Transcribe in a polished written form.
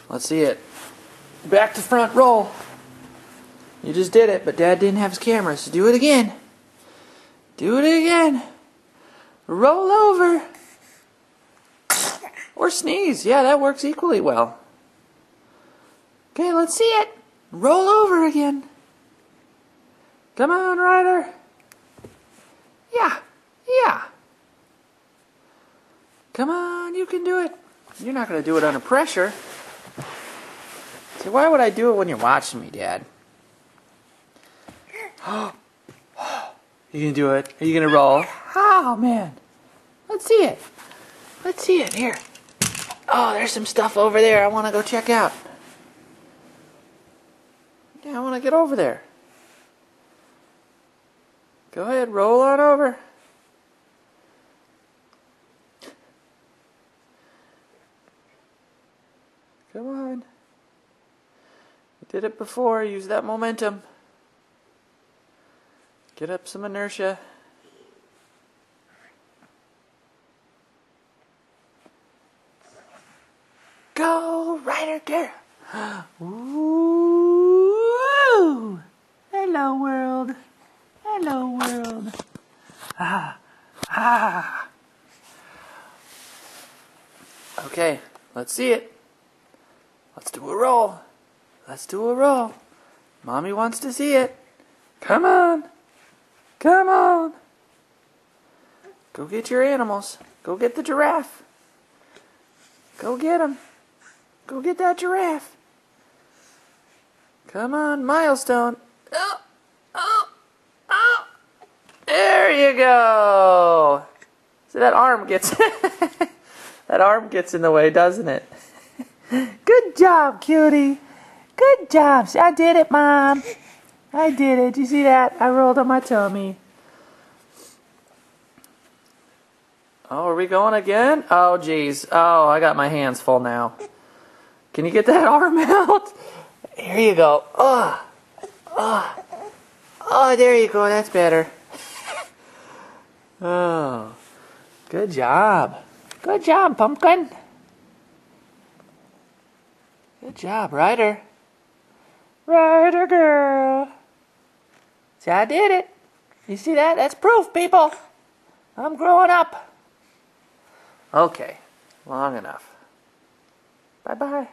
Let's see it. Back to front roll. You just did it, but Dad didn't have his camera, so do it again. Do it again. Roll over. Or sneeze. Yeah, that works equally well. Okay, let's see it. Roll over again. Come on, Ryder. Yeah. Yeah. Come on, you can do it. You're not going to do it under pressure. See, why would I do it when you're watching me, Dad? You can do it. Are you going to roll? Oh, man. Let's see it. Let's see it. Here. Oh, there's some stuff over there I want to go check out. Yeah, I want to get over there. Go ahead, roll on over. Come on. You did it before. Use that momentum. Get up some inertia. Go, Ryder, girl. Ooh. Hello, world. Hello, world. Ah. Ah. Okay, let's see it. Let's do a roll. Let's do a roll. Mommy wants to see it. Come on. Come on. Go get your animals. Go get the giraffe. Go get him. Go get that giraffe. Come on, milestone. Oh, oh, oh. There you go. See, that arm gets that arm gets in the way, doesn't it? Good job, cutie. Good job. I did it, Mom. I did it. You see that? I rolled on my tummy. Oh, are we going again? Oh, geez. Oh, I got my hands full now. Can you get that arm out? Here you go. Oh, oh, oh, there you go. That's better. Oh, good job. Good job, Pumpkin. Good job, Ryder. Ryder girl. See, I did it. You see that? That's proof, people. I'm growing up. Okay, long enough. Bye-bye.